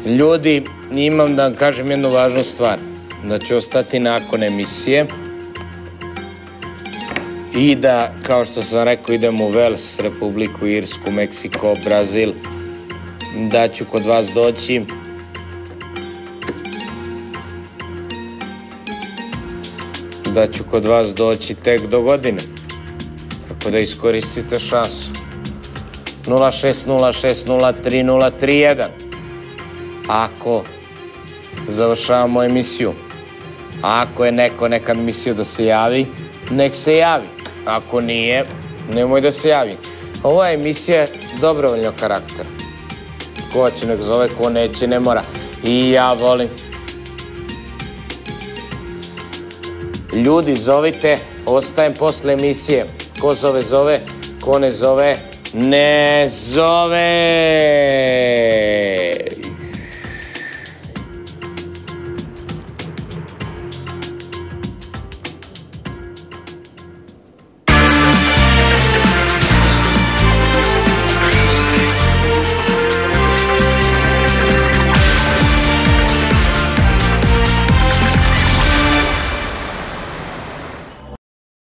Ljudi, imam da vam kažem jednu važnu stvar. Da ću ostati nakon emisije i da, kao što sam rekao, idem u Vels, Republiku Irsku, Meksiko, Brazil, da ću kod vas doći. Da ću kod vas doći tek do godine. Tako da iskoristite šansu. 060603031. Ako završavamo emisiju, ako je neko nekad mislio da se javi, nek se javi. Ako nije, nemoj da se javi. Ova emisija je dobrovoljnog karaktera. Ko će nek zove, ko neće, ne mora. I ja volim. Ljudi, zovite, ostajem posle emisije. Ko zove, zove, ko ne zove, ne zove.